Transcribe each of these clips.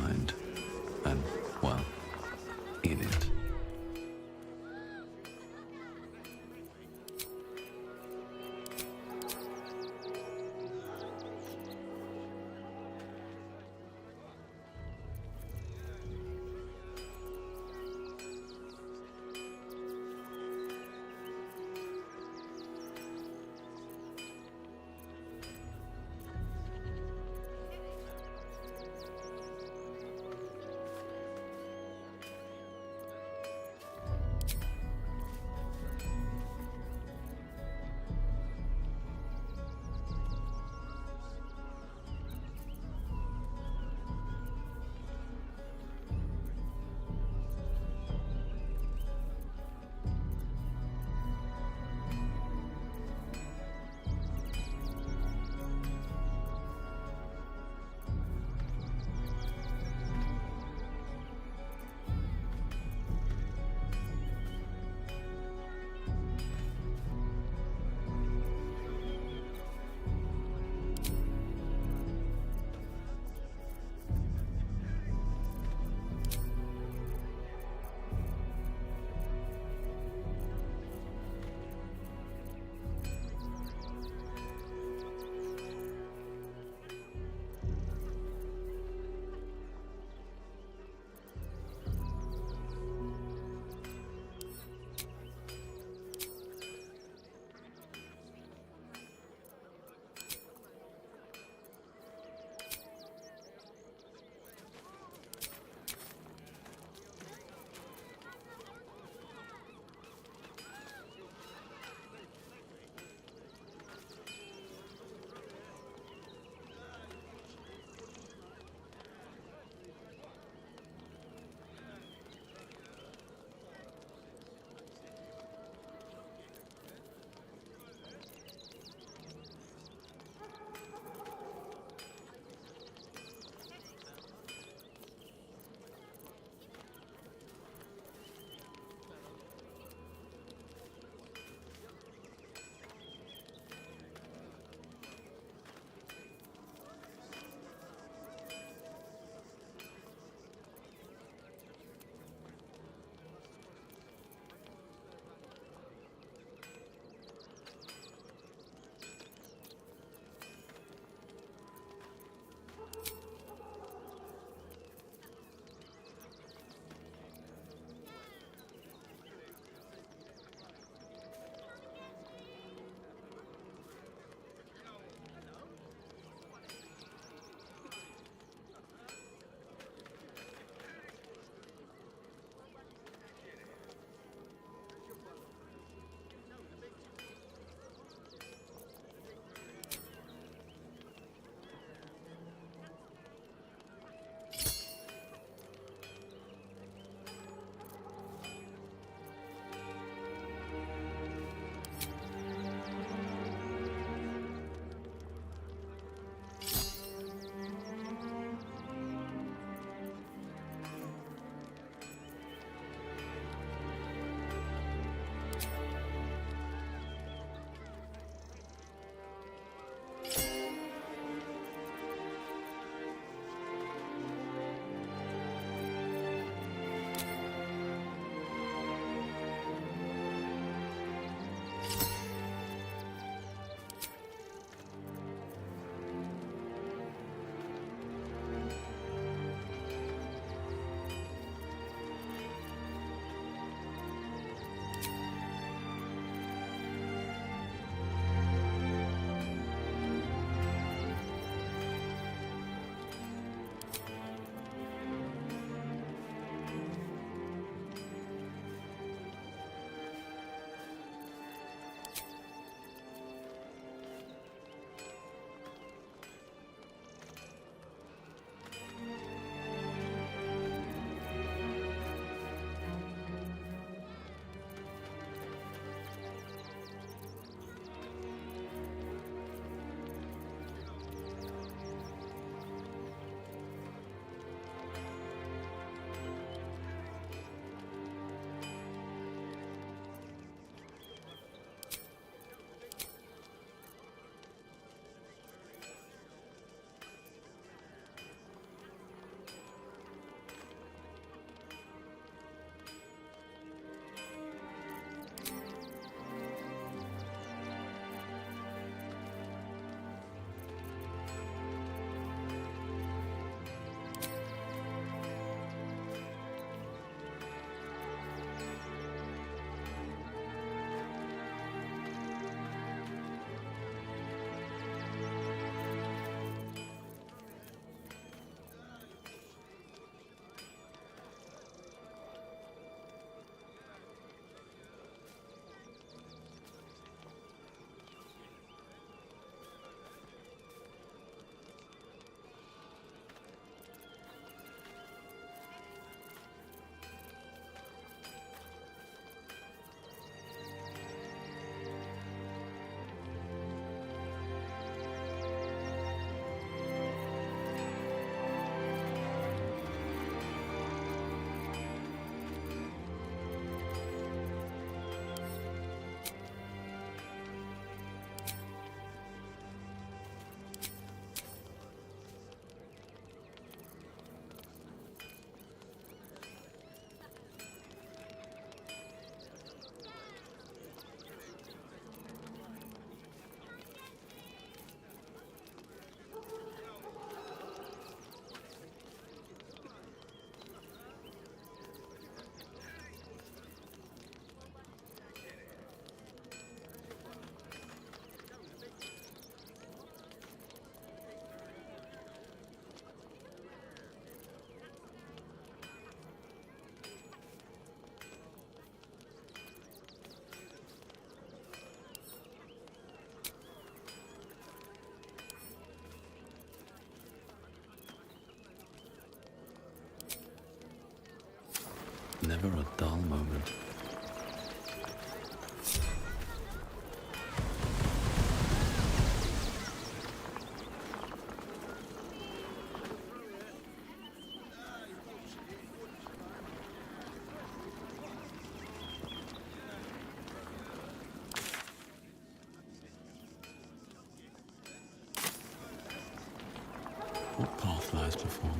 behind and, well, in it. Never a dull moment. What path lies before me?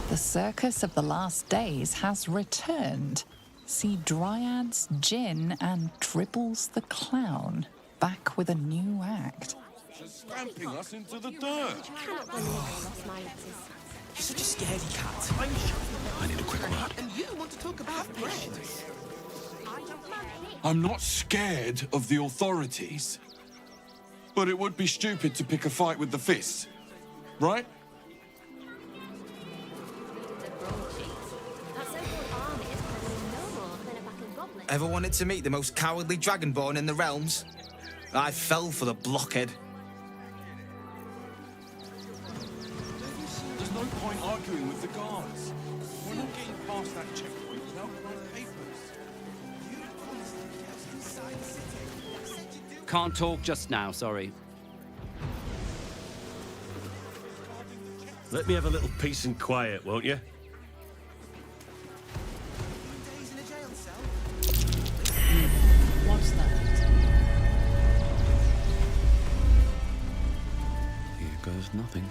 The circus of the last days has returned. See Dryads, Jinn, and Dribbles the Clown back with a new act. Stamping us into the dirt. You're such a scaredy cat. I need a quick word. And you want to talk about patience. I'm not scared of the authorities. But it would be stupid to pick a fight with the fists. Right? Ever wanted to meet the most cowardly dragonborn in the realms? I fell for the blockhead. There's no point arguing with the guards. We're not getting past that checkpoint without my papers. Can't talk just now, sorry. Let me have a little peace and quiet, won't you? What's that? Here goes nothing.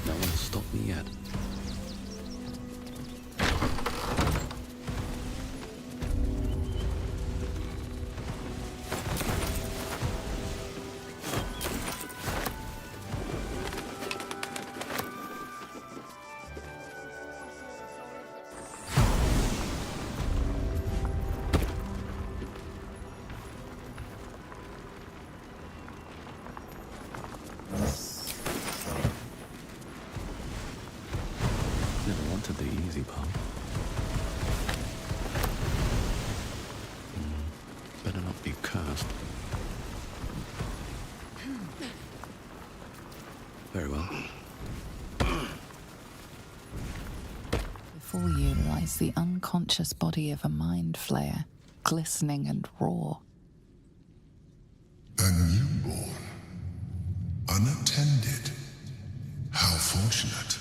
No one has stopped me yet. Never wanted the easy part. Better not be cursed. Very well. Before you lies the unconscious body of a mind flayer, glistening and raw. A newborn. Unattended. How fortunate.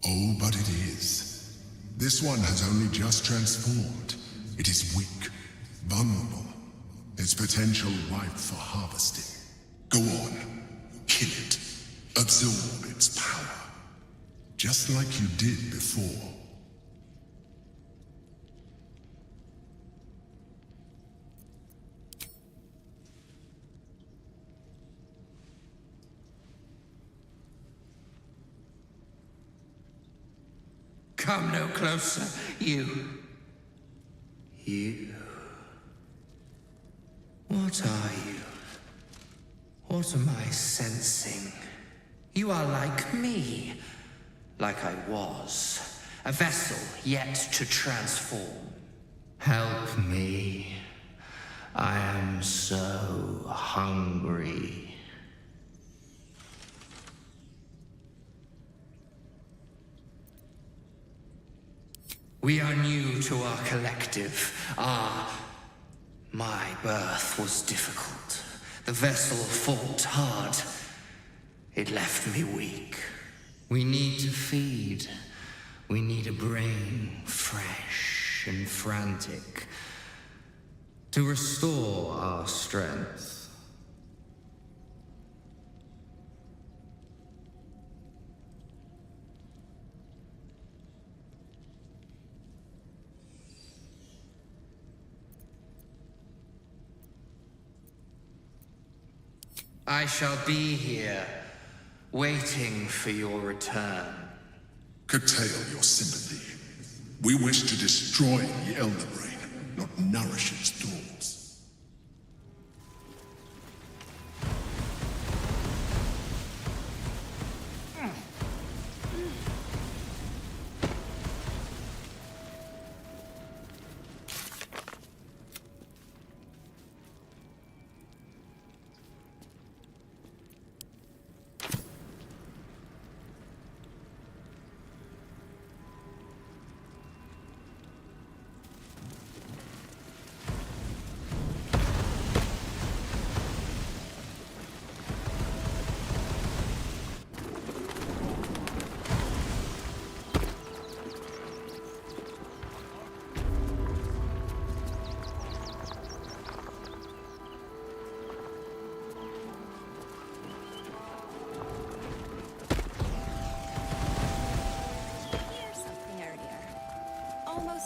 Oh, but it is. This one has only just transformed. It is weak, vulnerable. Its potential ripe for harvesting. Go on, kill it. Absorb its power. Just like you did before. Come no closer, you. You. What are you? What am I sensing? You are like me. Like I was. A vessel yet to transform. Help me. I am so hungry. We are new to our collective. My birth was difficult. The vessel fought hard. It left me weak. We need to feed. We need a brain, fresh and frantic, to restore our strength. I shall be here, waiting for your return. Curtail your sympathy. We wish to destroy the Elder Brain, not nourish its thoughts.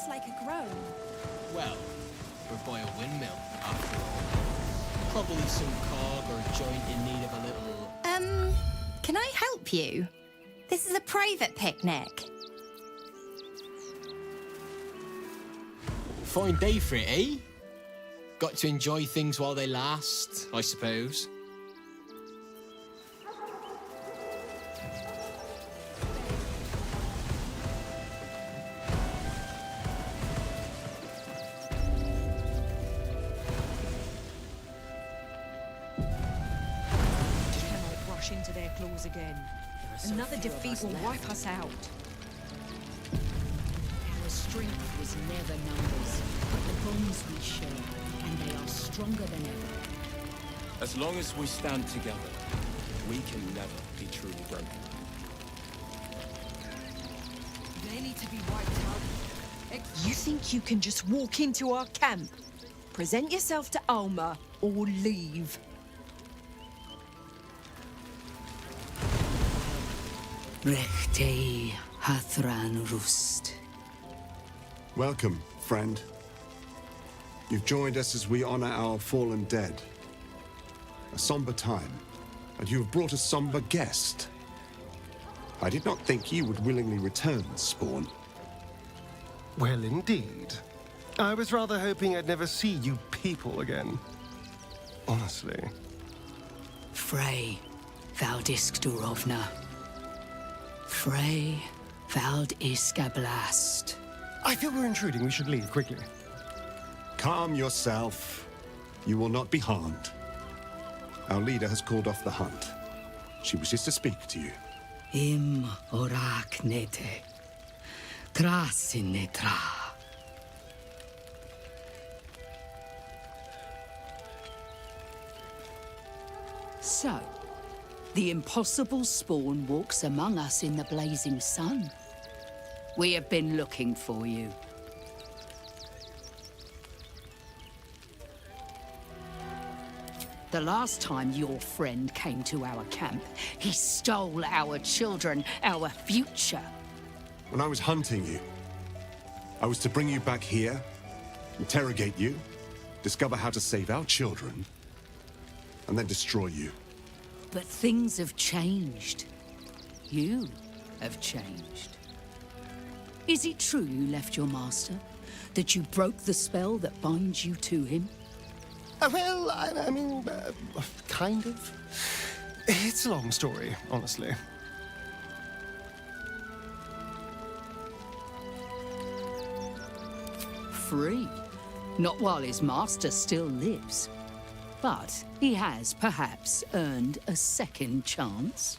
Like a groan. Well, we're by a windmill, after all. Probably some cog or joint in need of a little... Can I help you? This is a private picnic. Fine day for it, eh? Got to enjoy things while they last, I suppose. Into their claws again. Another defeat will wipe us out. Our strength was never numbers, but the bonds we share, and they are stronger than ever. As long as we stand together, we can never be truly broken. They need to be wiped out. You think you can just walk into our camp, present yourself to Alma, or leave? Rechtei Hathran Rust. Welcome, friend. You've joined us as we honor our fallen dead. A somber time, and you have brought a somber guest. I did not think you would willingly return, Spawn. Well, indeed. I was rather hoping I'd never see you people again. Honestly. Frey, Valdisk Durovna. Frey, Vald Iskablast. I feel we're intruding. We should leave quickly. Calm yourself. You will not be harmed. Our leader has called off the hunt. She wishes to speak to you. Im orak nete. Trasinetra. So, the impossible spawn walks among us in the blazing sun. We have been looking for you. The last time your friend came to our camp, he stole our children, our future. When I was hunting you, I was to bring you back here, interrogate you, discover how to save our children, and then destroy you. But things have changed. You have changed. Is it true you left your master? That you broke the spell that binds you to him? Well, I mean, kind of. It's a long story, honestly. Free. Not while his master still lives. But he has, perhaps, earned a second chance.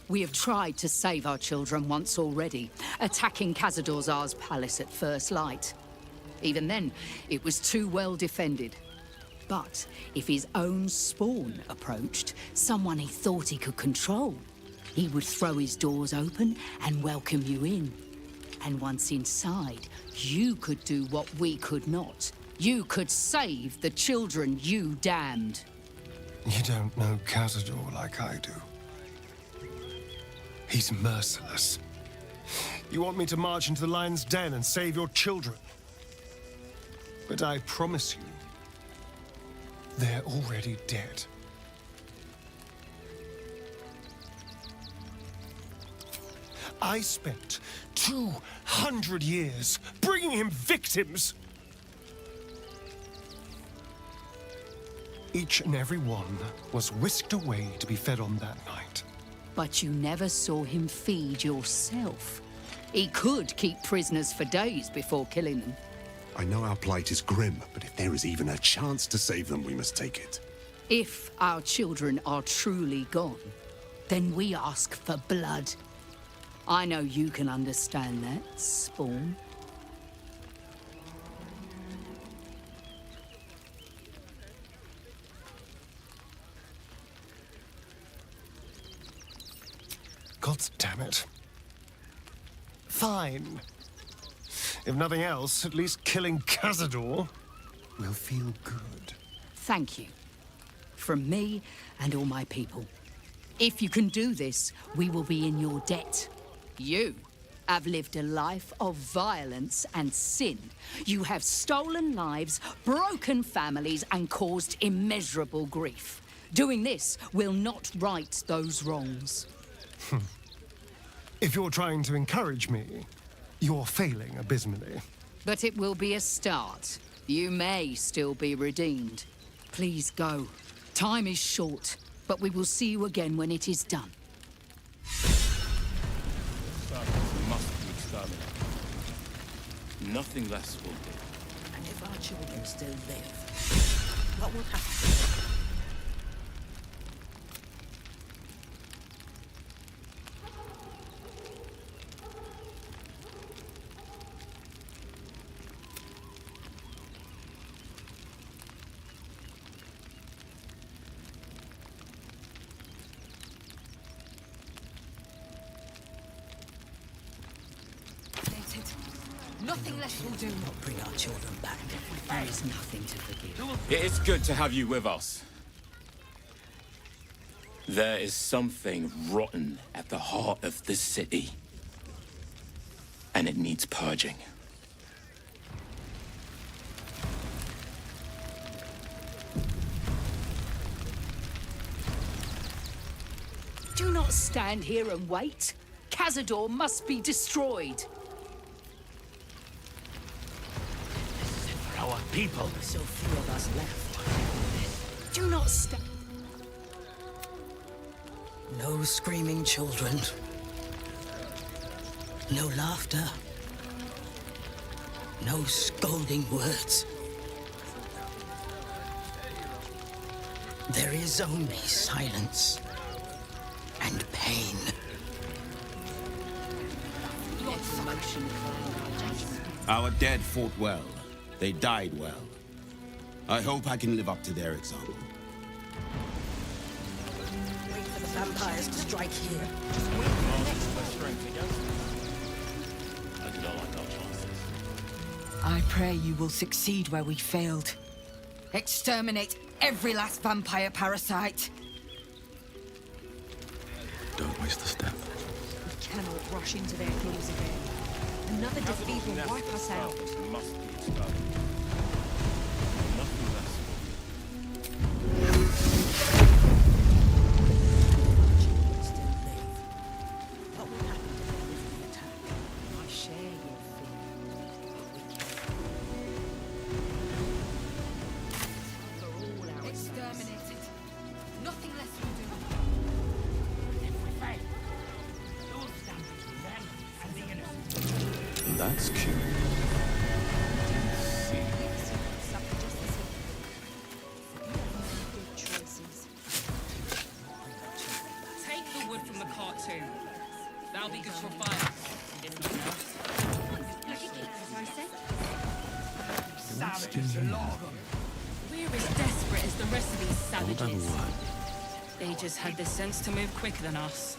We have tried to save our children once already, attacking Khazad-dûr'Zar's palace at first light. Even then, it was too well defended. But if his own spawn approached, someone he thought he could control, He would throw his doors open and welcome you in. And once inside, you could do what we could not. You could save the children you damned. You don't know Cazador like I do. He's merciless. You want me to march into the lion's den and save your children? But I promise you, they're already dead. I spent 200 years bringing him victims. Each and every one was whisked away to be fed on that night. But you never saw him feed yourself. He could keep prisoners for days before killing them. I know our plight is grim, but if there is even a chance to save them, we must take it. If our children are truly gone, then we ask for blood. I know you can understand that, Spawn. God damn it. Fine. If nothing else, at least killing Cazador will feel good. Thank you. From me and all my people. If you can do this, we will be in your debt. You have lived a life of violence and sin. You have stolen lives, broken families, and caused immeasurable grief. Doing this will not right those wrongs. If you're trying to encourage me, you're failing abysmally. But it will be a start. You may still be redeemed. Please go. Time is short, but we will see you again when it is done. Must be exterminated. Nothing less will do. And if our children still live, what will happen? Nothing less will do. Not bring our children back. There is nothing to forgive. It is good to have you with us. There is something rotten at the heart of this city. And it needs purging. Do not stand here and wait. Cazador must be destroyed. Our people. So few of us left. Do not stand. No screaming children. No laughter. No scolding words. There is only silence and pain. Our dead fought well. They died well. I hope I can live up to their example. Wait for the vampires to strike here. I do not like our chances. I pray you will succeed where we failed. Exterminate every last vampire parasite. Don't waste a step. We cannot rush into their claws again. Another defeat will wipe us out. Must be exterminated. Nothing less Still live. What will happen to them if we attack? I share your fear. Exterminated. Nothing less will do. If we fail, who will stand between them and the innocent? That's cute. Take the wood from the cart too. That'll be good for fire. If nothing else. We're as desperate as the rest of these savages. They just had the sense to move quicker than us.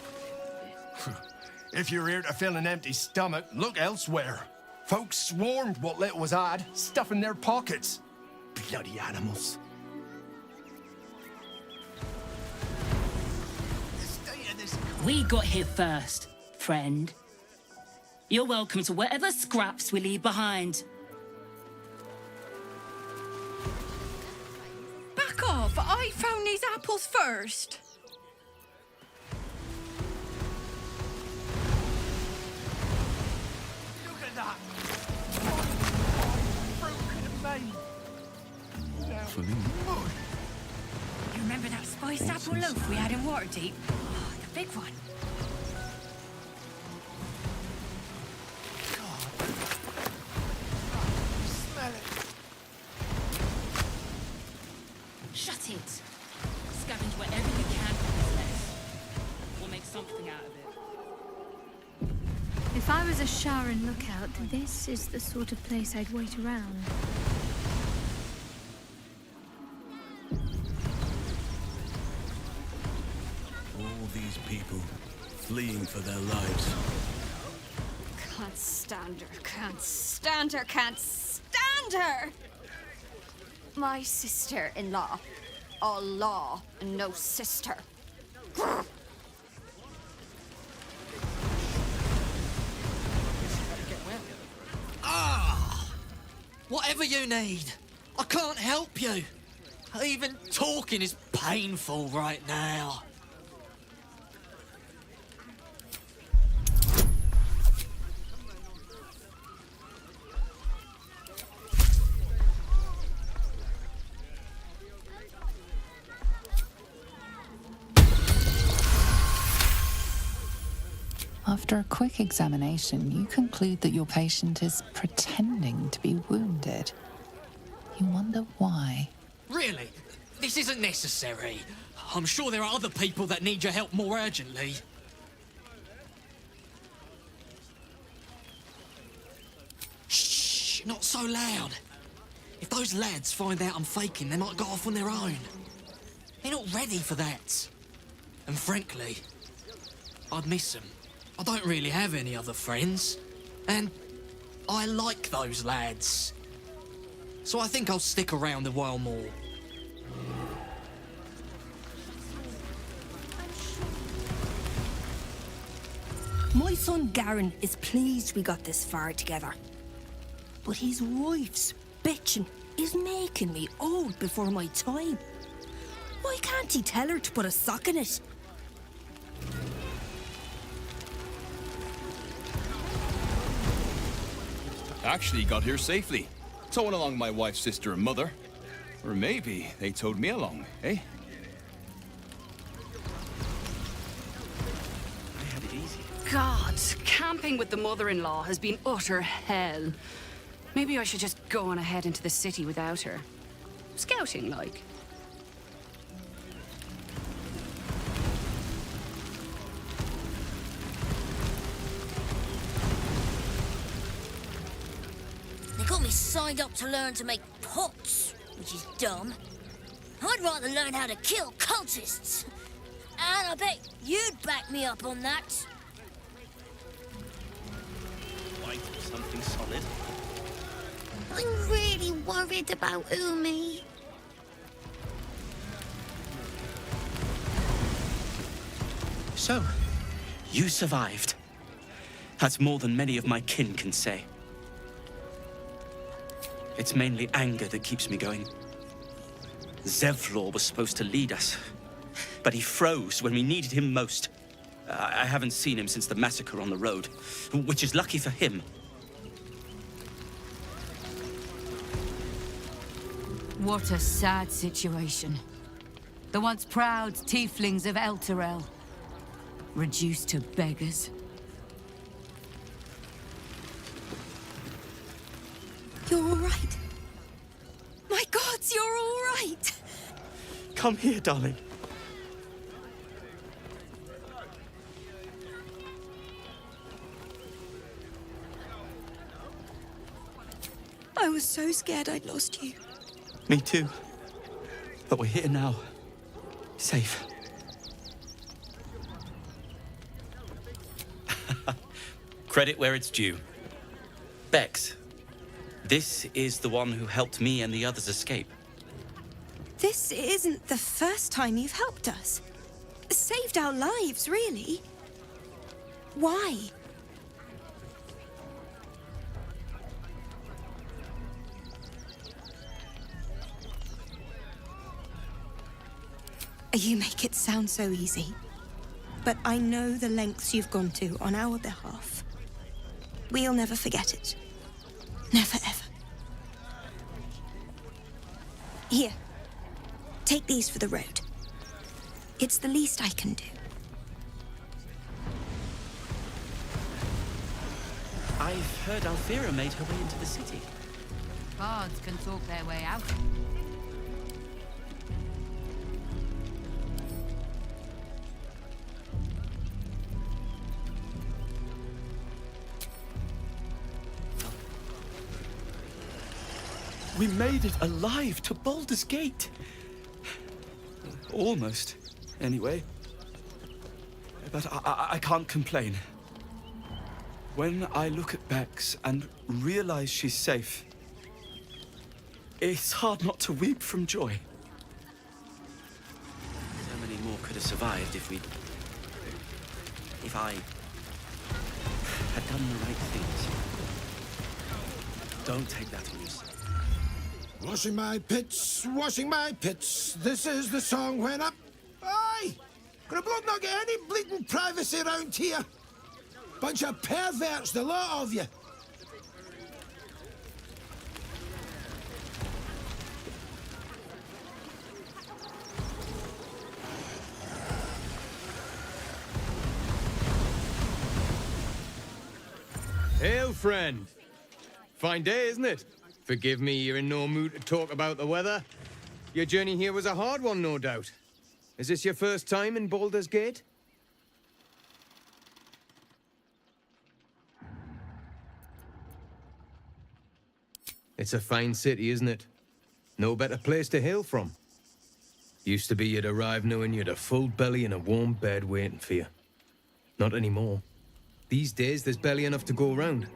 If you're here to fill an empty stomach, look elsewhere. Folks swarmed what little was odd, stuffing their pockets. Bloody animals. We got here first, friend. You're welcome to whatever scraps we leave behind. Back off! I found these apples first. Look at that. Fruit could have made. You remember that spiced apple loaf we had in Waterdeep? Oh, the big one. Smell it. Shut it. Scavenge wherever you can from this mess. We'll make something out of it. If I was a Sharon lookout, this is the sort of place I'd wait around. All these people fleeing for their lives. Can't stand her, can't stand her, can't stand her! My sister-in-law. All law and no sister. Grr. Whatever you need. I can't help you. Even talking is painful right now. After a quick examination, you conclude that your patient is pretending to be wounded. You wonder why. Really? This isn't necessary. I'm sure there are other people that need your help more urgently. Shh, not so loud. If those lads find out I'm faking, they might go off on their own. They're not ready for that. And frankly, I'd miss them. I don't really have any other friends. And I like those lads. So I think I'll stick around a while more. My son Garen is pleased we got this far together. But his wife's bitching is making me old before my time. Why can't he tell her to put a sock in it? Actually got here safely. Towing along my wife's sister and mother. Or maybe they towed me along, eh? God, camping with the mother-in-law has been utter hell. Maybe I should just go on ahead into the city without her. Scouting, like. They got me signed up to learn to make pots, which is dumb. I'd rather learn how to kill cultists. And I bet you'd back me up on that. Like something solid. I'm really worried about Umi. So, you survived. That's more than many of my kin can say. It's mainly anger that keeps me going. Zevlor was supposed to lead us, but he froze when we needed him most. I haven't seen him since the massacre on the road, which is lucky for him. What a sad situation. The once proud tieflings of Elturel, reduced to beggars. You're all right. My gods, you're all right. Come here, darling. I was so scared I'd lost you. Me too. But we're here now. Safe. Credit where it's due. Bex, this is the one who helped me and the others escape. This isn't the first time you've helped us. Saved our lives, really. Why? You make it sound so easy. But I know the lengths you've gone to on our behalf. We'll never forget it. Never, ever. Here. Take these for the road. It's the least I can do. I've heard Alfira made her way into the city. Bards can talk their way out. We made it alive to Baldur's Gate. Almost, anyway. But I can't complain. When I look at Bex and realize she's safe, it's hard not to weep from joy. So many more could have survived if I had done the right things. Don't take that loose. Washing my pits, this is the song when up. Aye! Gonna blood not get any bleeding privacy around here. Bunch of perverts, the lot of you. Hail, friend. Fine day, isn't it? Forgive me, you're in no mood to talk about the weather. Your journey here was a hard one, no doubt. Is this your first time in Baldur's Gate? It's a fine city, isn't it? No better place to hail from. Used to be you'd arrive knowing you'd a full belly and a warm bed waiting for you. Not anymore. These days, there's barely enough to go around.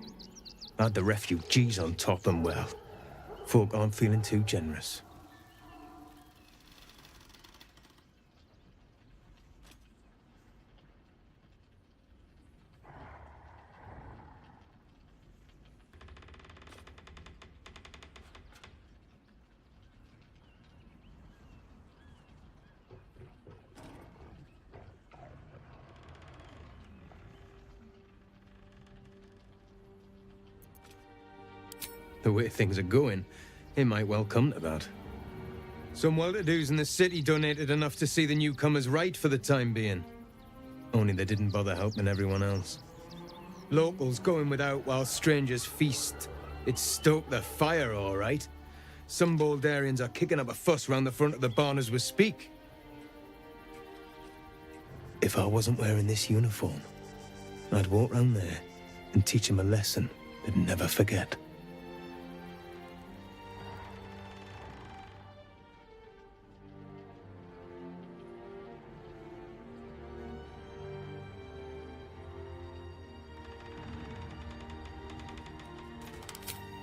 Add the refugees on top and well, folk aren't feeling too generous. The way things are going, it might well come to that. Some well-to-dos in the city donated enough to see the newcomers right for the time being. Only they didn't bother helping everyone else. Locals going without while strangers feast. It stoked the fire, all right. Some Baldurians are kicking up a fuss round the front of the barn as we speak. If I wasn't wearing this uniform, I'd walk round there and teach them a lesson they'd never forget.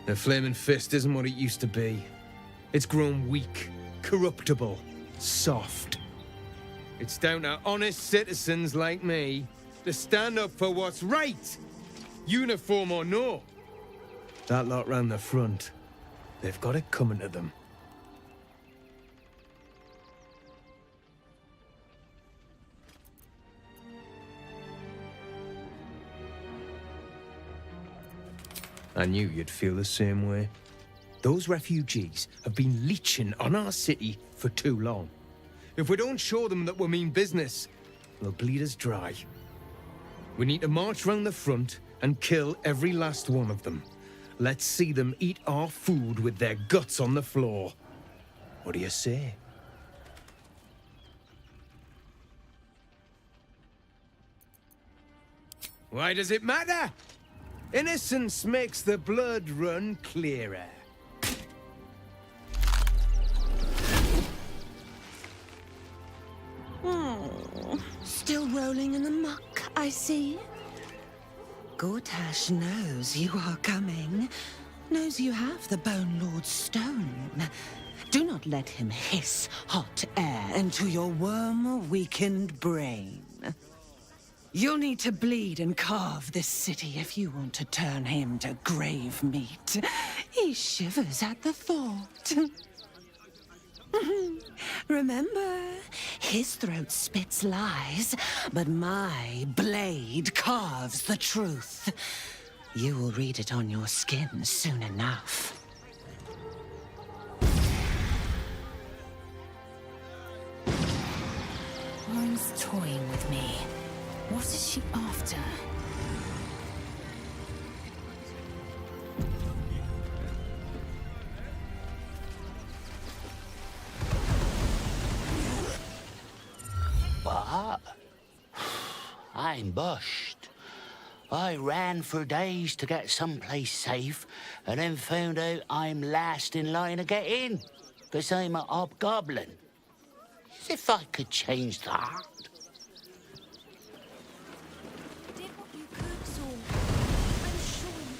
The Flaming Fist isn't what it used to be. It's grown weak, corruptible, soft. It's down to honest citizens like me to stand up for what's right, uniform or no. That lot round the front, they've got it coming to them. I knew you'd feel the same way. Those refugees have been leeching on our city for too long. If we don't show them that we mean business, they'll bleed us dry. We need to march round the front and kill every last one of them. Let's see them eat our food with their guts on the floor. What do you say? Why does it matter? Innocence makes the blood run clearer. Oh, still rolling in the muck, I see. Gortash knows you are coming. Knows you have the Bone Lord's stone. Do not let him hiss hot air into your worm-weakened brain. You'll need to bleed and carve this city if you want to turn him to grave meat. He shivers at the thought. Remember, his throat spits lies, but my blade carves the truth. You will read it on your skin soon enough. Mine's toying with me. What is she after? What? I'm bushed. I ran for days to get someplace safe, and then found out I'm last in line to get in, because I'm a hobgoblin. As if I could change that. Did what you could, Saul. I'm sure you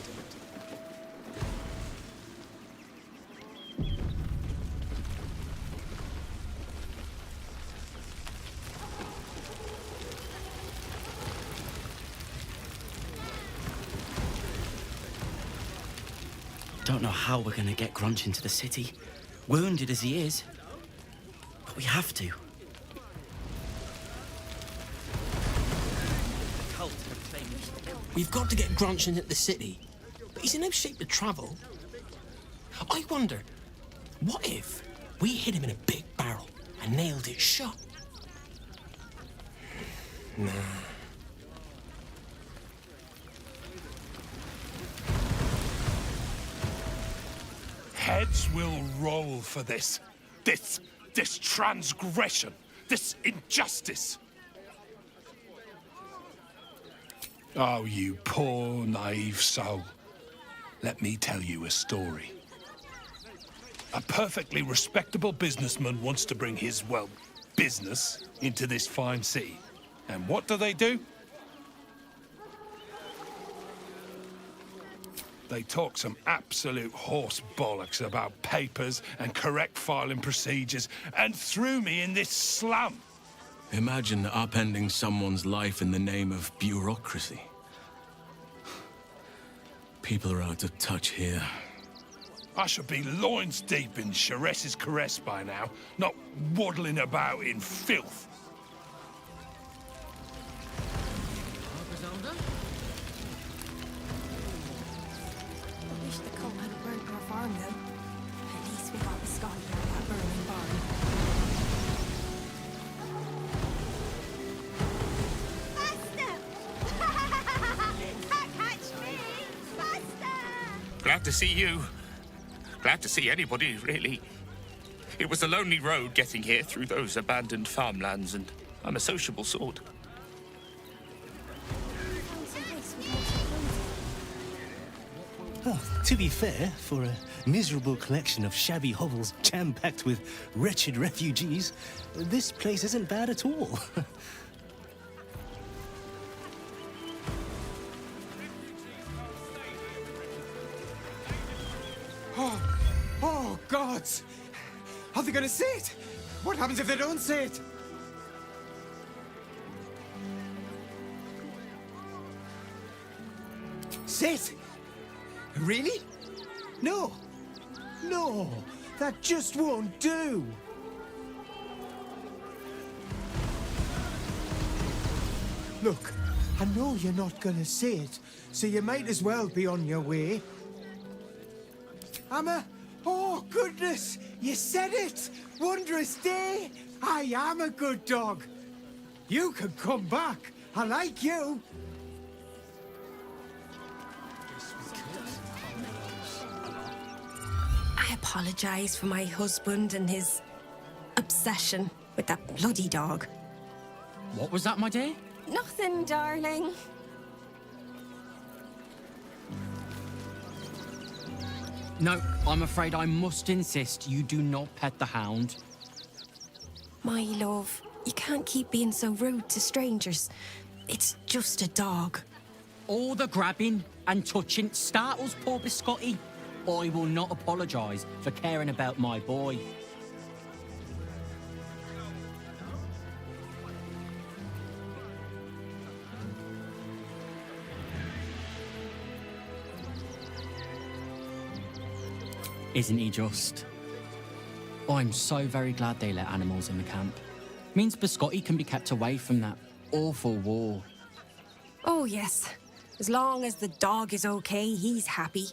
Don't know how we're gonna get Grunch into the city, wounded as he is. But we have to. We've got to get Grunch into the city, but he's in no shape to travel. I wonder, what if we hit him in a big barrel and nailed it shut? Nah. Heads will roll for this. This transgression. This injustice. Oh, you poor, naive soul. Let me tell you a story. A perfectly respectable businessman wants to bring his, well, business into this fine city. And what do? They talk some absolute horse bollocks about papers and correct filing procedures and threw me in this slum. Imagine upending someone's life in the name of bureaucracy. People are out of touch here. I should be loins deep in Cheres's caress by now, not waddling about in filth. I wish the cult hadn't burnt our farm, though. At least we got the sky out of that burning barn. Glad to see you. Glad to see anybody, really. It was a lonely road getting here through those abandoned farmlands, and I'm a sociable sort. Oh, to be fair, for a miserable collection of shabby hovels jam-packed with wretched refugees, this place isn't bad at all. Oh, gods! Are they gonna see it? What happens if they don't see it? See it? Really? No. No, that just won't do. Look, I know you're not gonna see it, so you might as well be on your way. Amma? Oh, goodness! You said it! Wondrous day! I am a good dog. You can come back. I like you. I apologize for my husband and his obsession with that bloody dog. What was that, my dear? Nothing, darling. No, I'm afraid I must insist you do not pet the hound. My love, you can't keep being so rude to strangers. It's just a dog. All the grabbing and touching startles poor Biscotti. I will not apologise for caring about my boy. Isn't he just? I'm so very glad they let animals in the camp. Means Biscotti can be kept away from that awful war. Oh, yes. As long as the dog is okay, he's happy.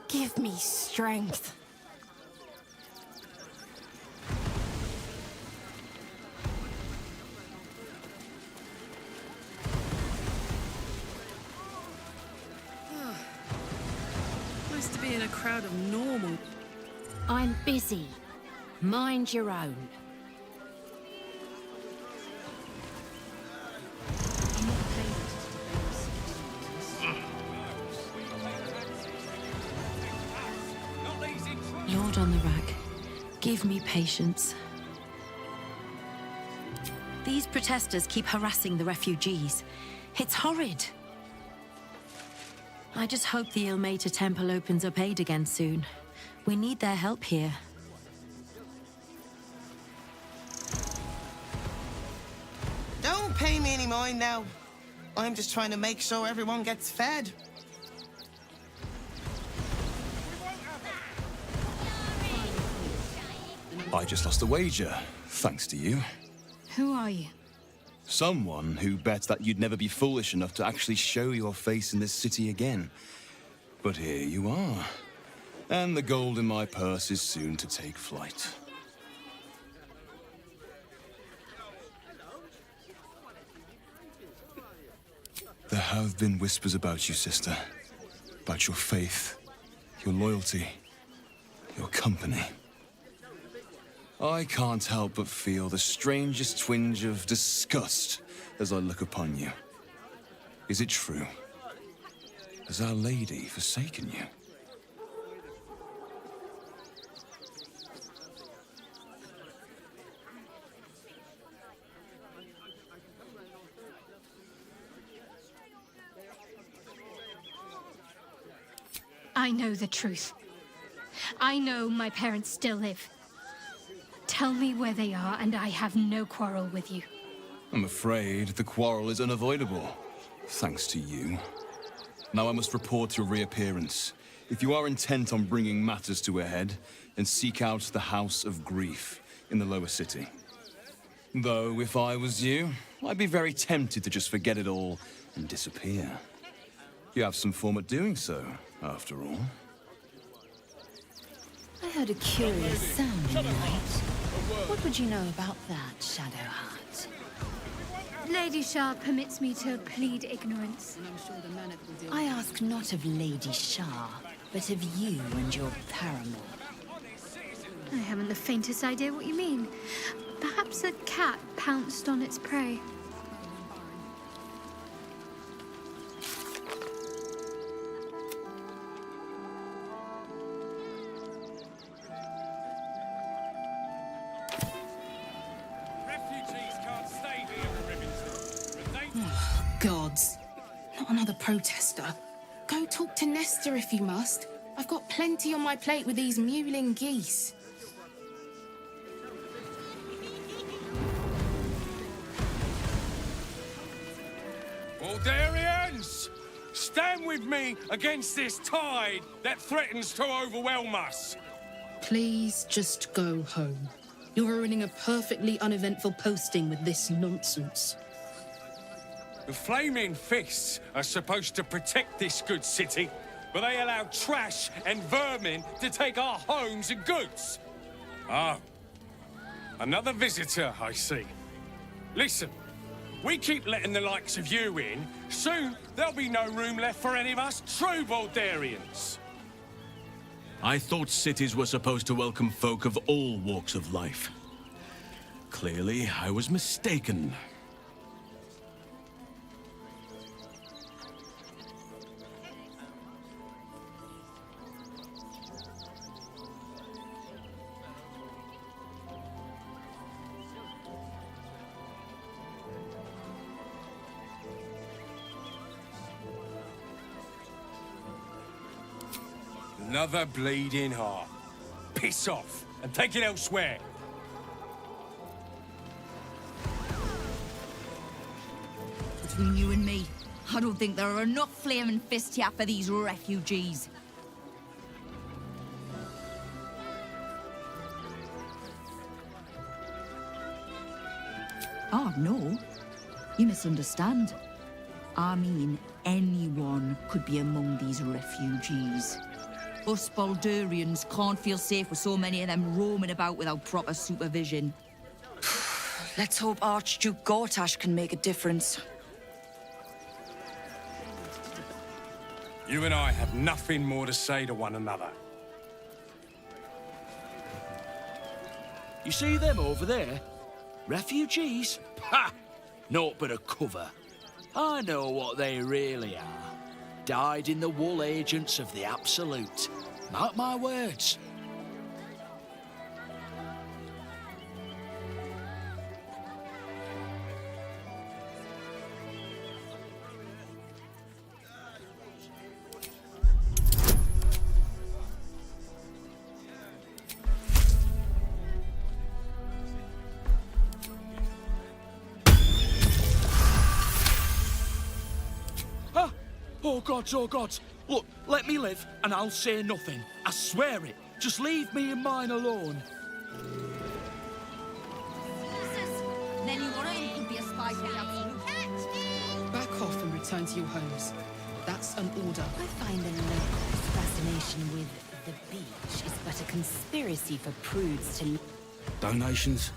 Give me strength. Nice to be in a crowd of normal. I'm busy. Mind your own. Lord on the rack, give me patience. These protesters keep harassing the refugees. It's horrid. I just hope the Ilmater Temple opens up aid again soon. We need their help here. Don't pay me any mind now. I'm just trying to make sure everyone gets fed. I just lost a wager, thanks to you. Who are you? Someone who bet that you'd never be foolish enough to actually show your face in this city again. But here you are. And the gold in my purse is soon to take flight. There have been whispers about you, sister. About your faith, your loyalty, your company. I can't help but feel the strangest twinge of disgust as I look upon you. Is it true? Has Our Lady forsaken you? I know the truth. I know my parents still live. Tell me where they are, and I have no quarrel with you. I'm afraid the quarrel is unavoidable, thanks to you. Now I must report your reappearance. If you are intent on bringing matters to a head, then seek out the House of Grief in the lower city. Though, if I was you, I'd be very tempted to just forget it all and disappear. You have some form at doing so, after all. I heard a curious sound in the night. What would you know about that, Shadowheart? Lady Shah permits me to plead ignorance. I ask not of Lady Shah, but of you and your paramour. I haven't the faintest idea what you mean. Perhaps a cat pounced on its prey. Gods. Not another protester. Go talk to Nestor if you must. I've got plenty on my plate with these mewling geese. Aldarians! Stand with me against this tide that threatens to overwhelm us. Please just go home. You're ruining a perfectly uneventful posting with this nonsense. The Flaming Fists are supposed to protect this good city, but they allow trash and vermin to take our homes and goods. Ah, another visitor, I see. Listen, we keep letting the likes of you in, soon there'll be no room left for any of us true Baldurians. I thought cities were supposed to welcome folk of all walks of life. Clearly, I was mistaken. Another bleeding heart. Piss off and take it elsewhere. Between you and me, I don't think there are enough flaming fists here for these refugees. Oh, no. You misunderstand. I mean, anyone could be among these refugees. Us Baldurians can't feel safe with so many of them roaming about without proper supervision. Let's hope Archduke Gortash can make a difference. You and I have nothing more to say to one another. You see them over there? Refugees? Ha! Naught but a cover. I know what they really are. Dyed-in-the-wool agents of the Absolute. Mark my words. Oh gods. Look, let me live, and I'll say nothing. I swear it. Just leave me and mine alone. Then you want to could be a spy for the Absolute. Back off and return to your homes. That's an order. I find the locals' fascination with the beach is but a conspiracy for prudes to... Donations?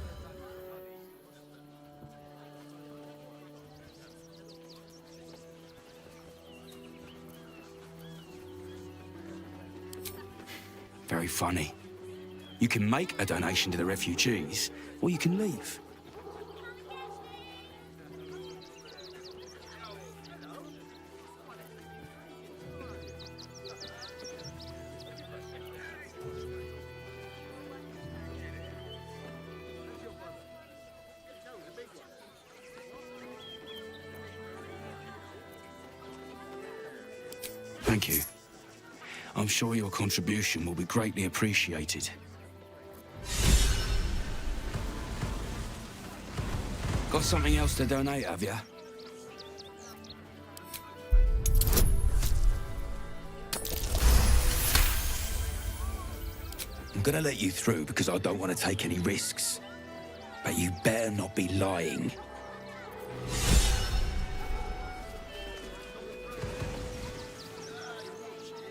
Very funny. You can make a donation to the refugees, or you can leave. Thank you. I'm sure your contribution will be greatly appreciated. Got something else to donate, have ya? I'm gonna let you through because I don't want to take any risks. But you better not be lying.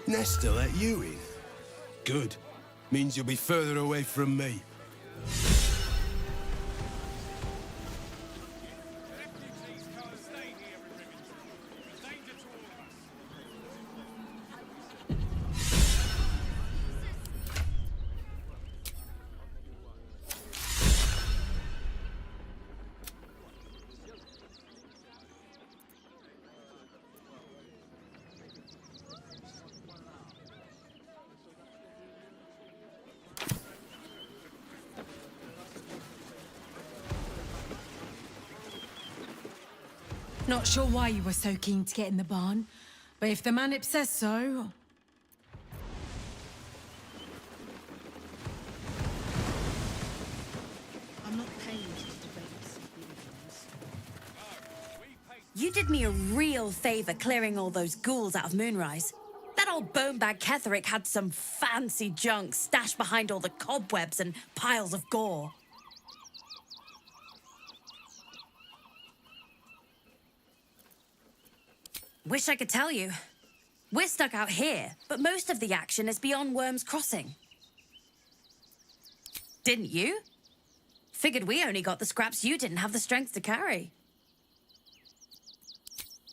Nesta let you in? Good. Means you'll be further away from me. Not sure why you were so keen to get in the barn, but if the manip says so... I'm not paying to debate this. You did me a real favor clearing all those ghouls out of Moonrise. That old bonebag Ketherick had some fancy junk stashed behind all the cobwebs and piles of gore. Wish I could tell you. We're stuck out here, but most of the action is beyond Worm's Crossing. Didn't you? Figured we only got the scraps you didn't have the strength to carry.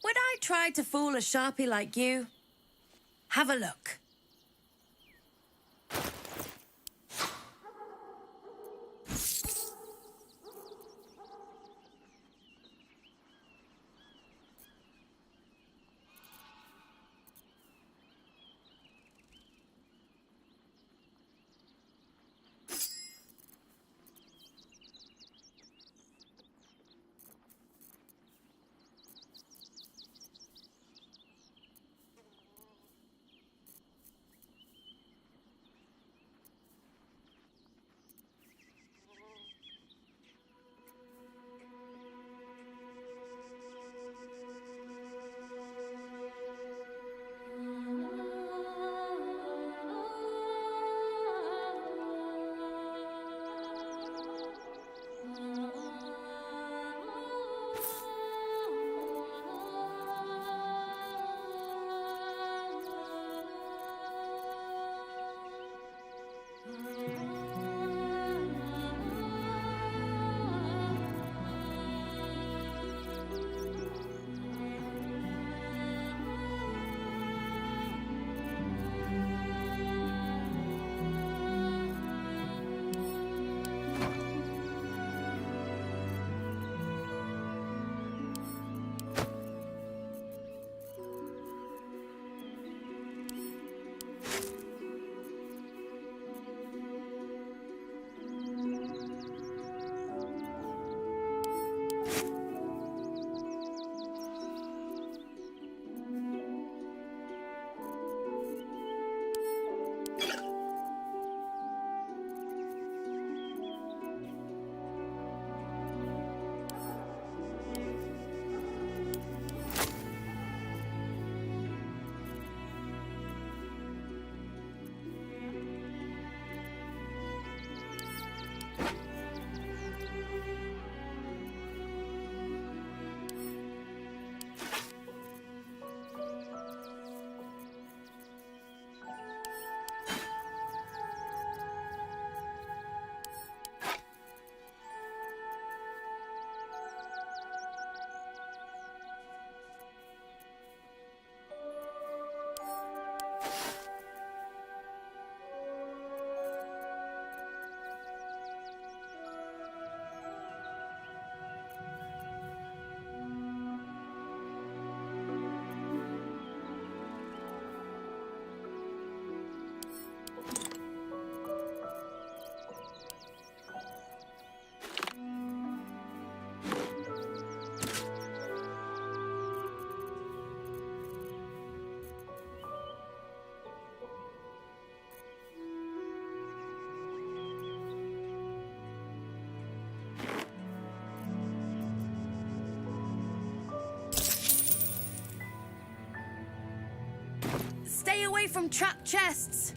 Would I try to fool a sharpie like you? Have a look. Stay away from trapped chests.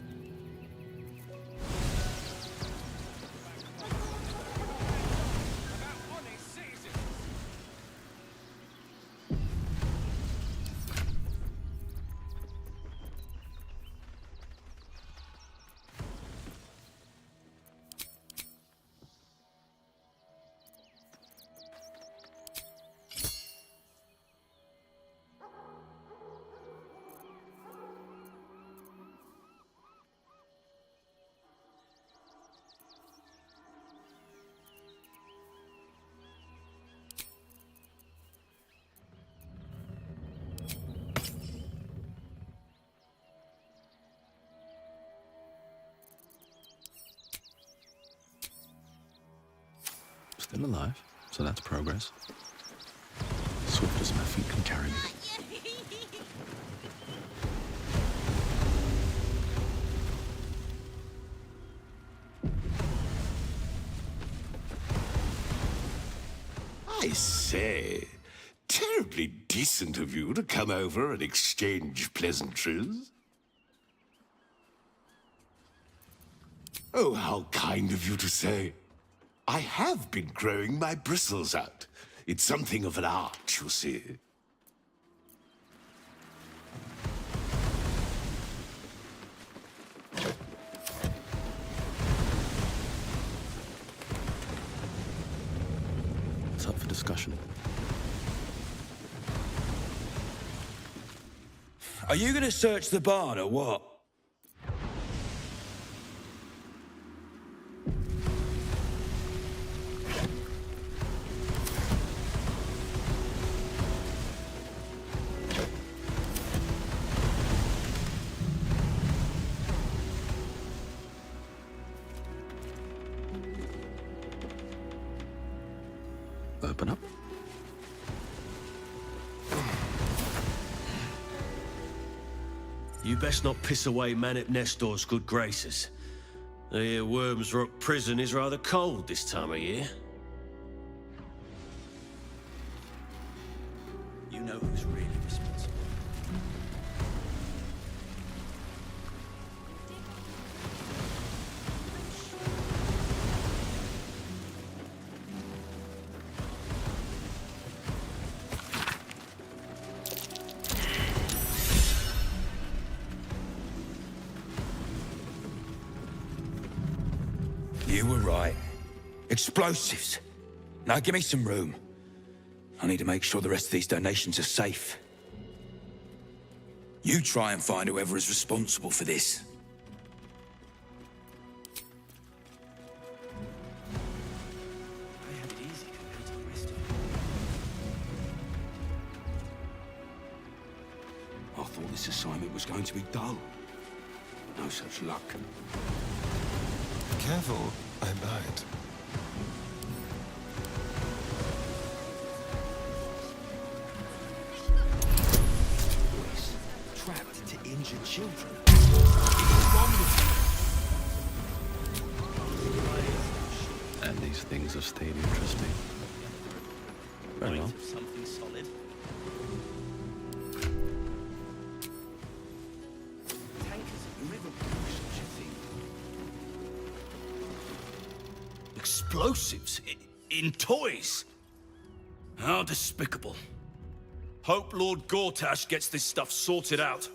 Still alive, so that's progress. Swift as my feet can carry me. I say, terribly decent of you to come over and exchange pleasantries. Oh, how kind of you to say. I have been growing my bristles out. It's something of an art, you see. It's up for discussion. Are you going to search the barn or what? Open up. You best not piss away Manip Nestor's good graces. I hear Worms Rock Prison is rather cold this time of year. You know who's really responsible. You were right. Explosives. Now give me some room. I need to make sure the rest of these donations are safe. You try and find whoever is responsible for this. I thought this assignment was going to be dull. No such luck. Careful, I bite. Trapped to injured children. And these things have stayed interesting. Very well. Something solid. Explosives in toys? How despicable. Hope Lord Gortash gets this stuff sorted out.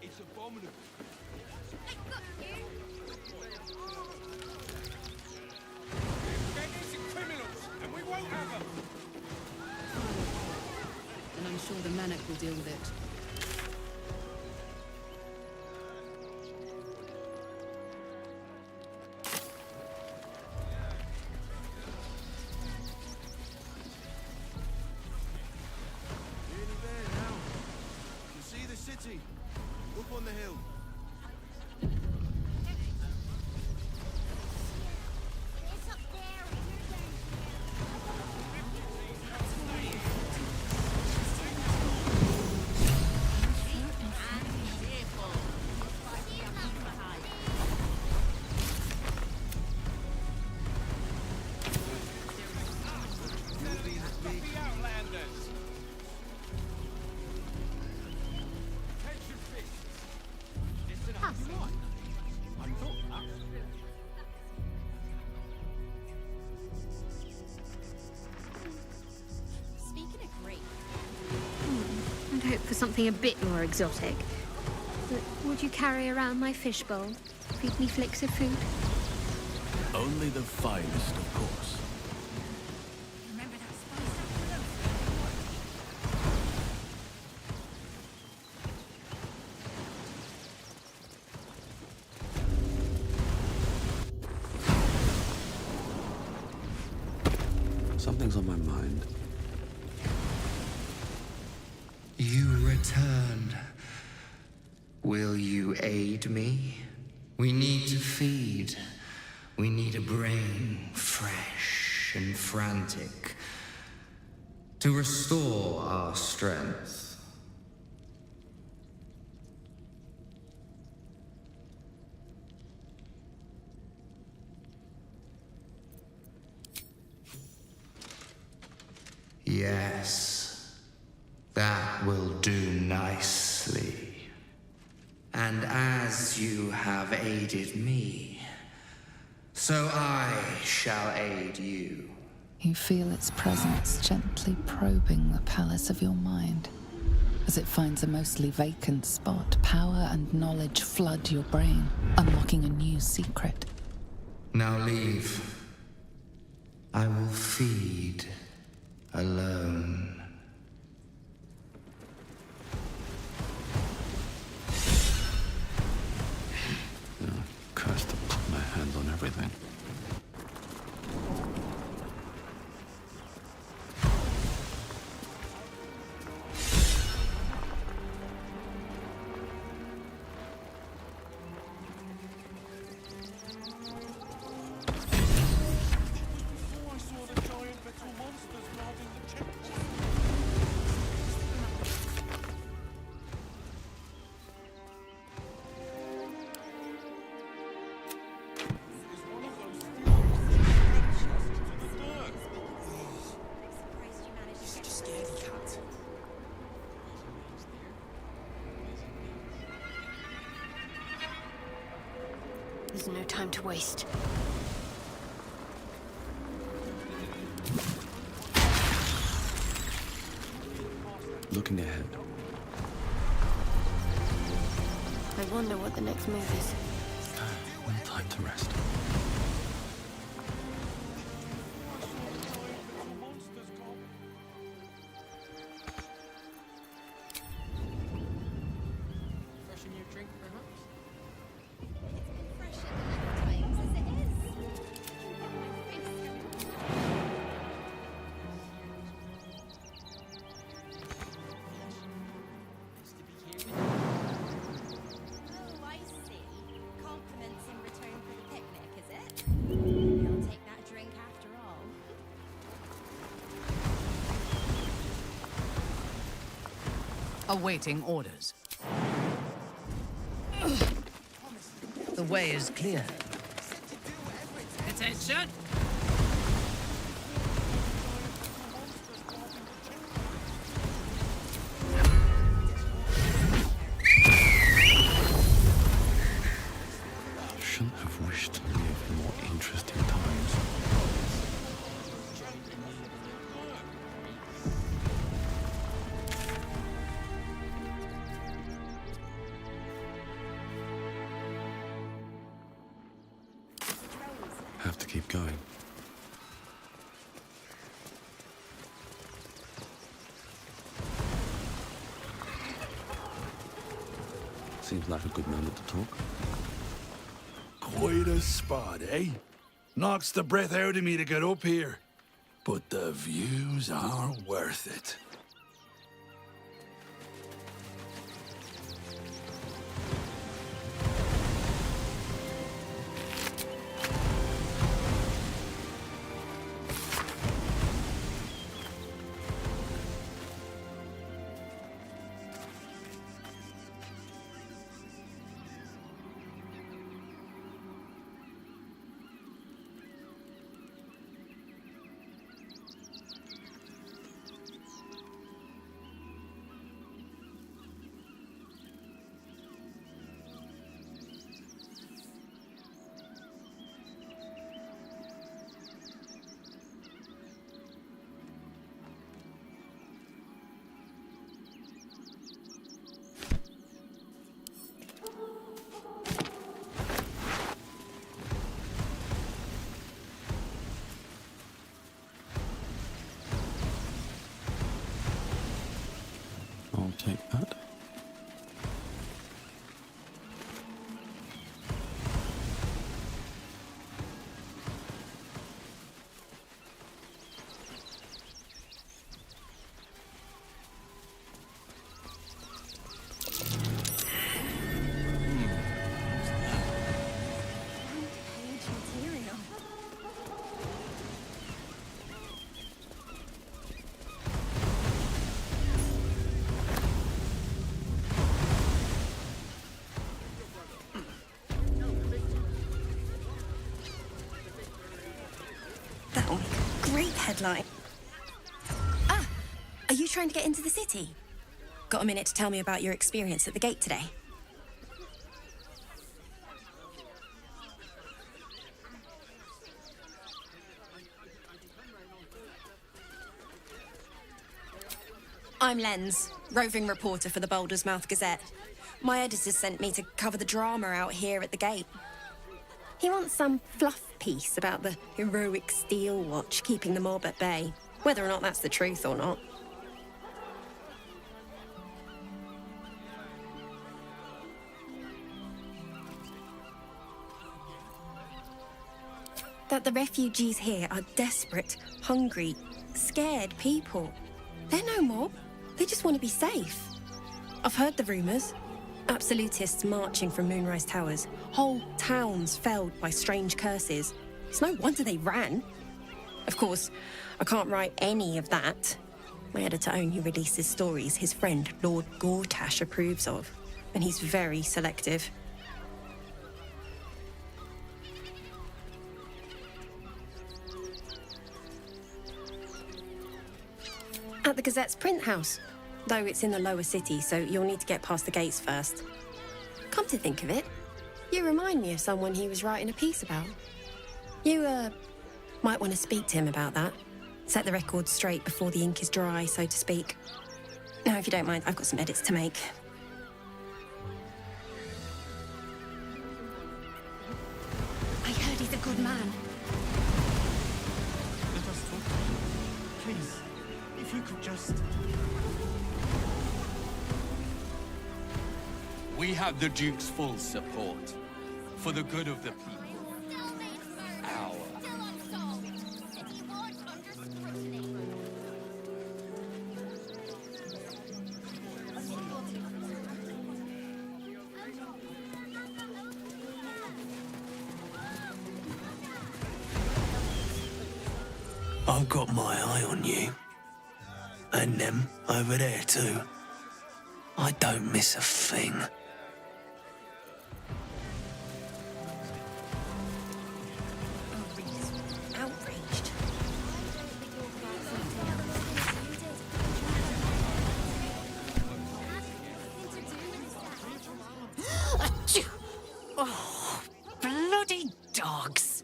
It's abominable. And I'm sure the Manic will deal with it. Nearly there now. You see the city? Up on the hill. I'd hope for something a bit more exotic. But would you carry around my fishbowl? Feed me flicks of food? Only the finest, of course. Something's on my mind. You returned. Will you aid me? We need to feed. We need a brain fresh and frantic to restore our strength. Yes, that will do nicely. And as you have aided me, so I shall aid you. You feel its presence gently probing the palace of your mind. As it finds a mostly vacant spot, power and knowledge flood your brain, unlocking a new secret. Now leave. I will feed alone. Cursed to put my hands on everything. There's no time to waste. Looking ahead. I wonder what the next move is. No time to rest. Awaiting orders. The way is clear. Attention! Shouldn't have wished to live in more interesting times. Have to keep going. Seems like a good moment to talk. Quite a spot, eh? Knocks the breath out of me to get up here. But the views are worth it. I'll take that. That'll make a great headline. Ah, are you trying to get into the city? Got a minute to tell me about your experience at the gate today? I'm Lens, roving reporter for the Baldur's Mouth Gazette. My editor sent me to cover the drama out here at the gate. He wants some fluff piece about the heroic steel watch keeping the mob at bay, whether or not that's the truth or not. That the refugees here are desperate, hungry, scared people. They're no mob. They just want to be safe. I've heard the rumours. Absolutists marching from Moonrise Towers. Whole towns felled by strange curses. It's no wonder they ran. Of course, I can't write any of that. My editor only releases stories his friend Lord Gortash approves of, and he's very selective. At the Gazette's print house, though it's in the lower city, so you'll need to get past the gates first. Come to think of it, You remind me of someone he was writing a piece about. You, might want to speak to him about that. Set the record straight before the ink is dry, so to speak. Now, if you don't mind, I've got some edits to make. I heard he's a good man. Let us talk. Please, if you could just... We have the Duke's full support. For the good of the people. Our. I've got my eye on you. And them over there too. I don't miss a thing. Outraged. Oh, bloody dogs.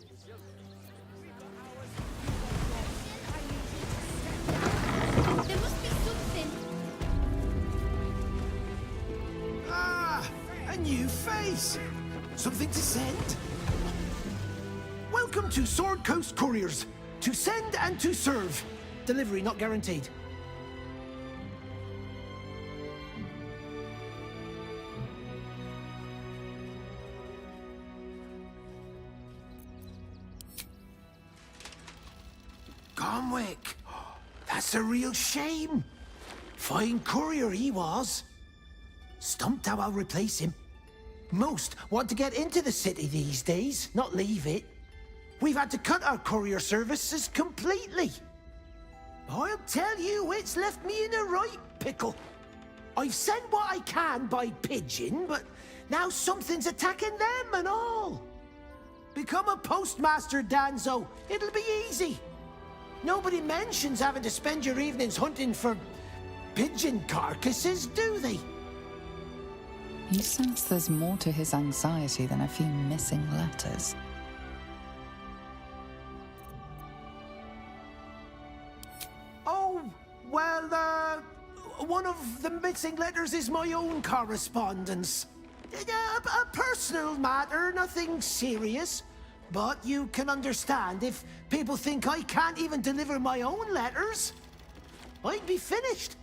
There must be something. Ah, a new face. Something to send? Welcome to Sword Coast Couriers. To send and to serve. Delivery not guaranteed. Comwick. That's a real shame. Fine courier he was. Stumped how I'll replace him. Most want to get into the city these days, not leave it. We've had to cut our courier services completely. I'll tell you, it's left me in a right pickle. I've sent what I can by pigeon, but now something's attacking them and all. Become a postmaster, Danzo. It'll be easy. Nobody mentions having to spend your evenings hunting for pigeon carcasses, do they? You sense there's more to his anxiety than a few missing letters. Oh, well, one of the missing letters is my own correspondence. A personal matter, nothing serious. But you can understand if people think I can't even deliver my own letters, I'd be finished.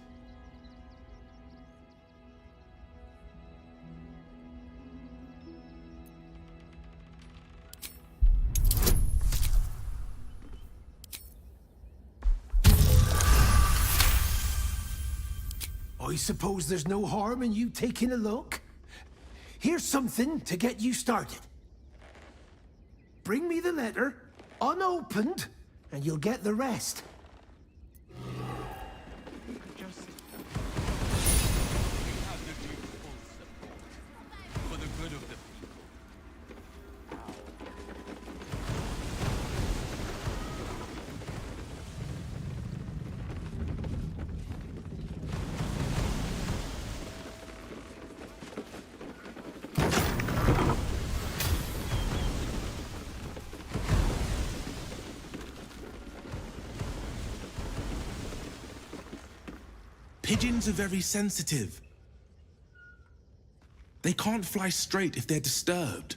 I suppose there's no harm in you taking a look. Here's something to get you started. Bring me the letter, unopened, and you'll get the rest. For the good of the people. Pigeons are very sensitive. They can't fly straight if they're disturbed.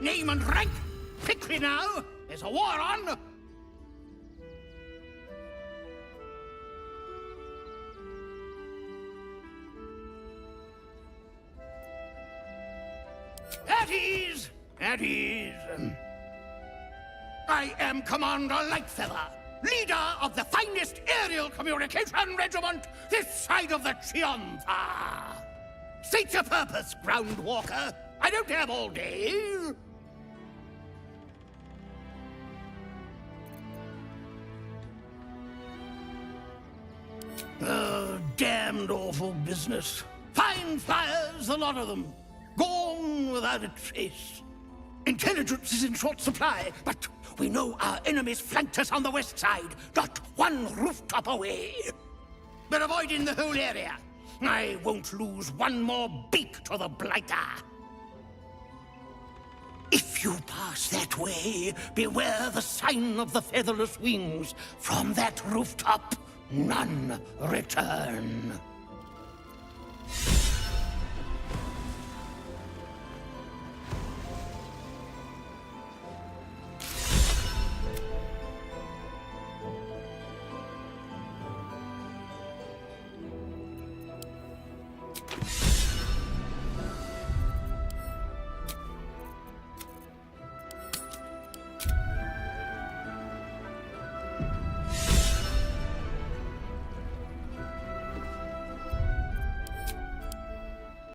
name and rank? Quickly now, there's a war on. At ease, at ease. I am Commander Lightfeather, leader of the finest aerial communication regiment this side of the Chianfa. State your purpose, ground walker. I don't have all day. Damned awful business. Fine flyers, a lot of them. Gone without a trace. Intelligence is in short supply, but we know our enemies flanked us on the west side, not one rooftop away. We're avoiding the whole area. I won't lose one more beak to the blighter. If you pass that way, beware the sign of the featherless wings. From that rooftop, none return.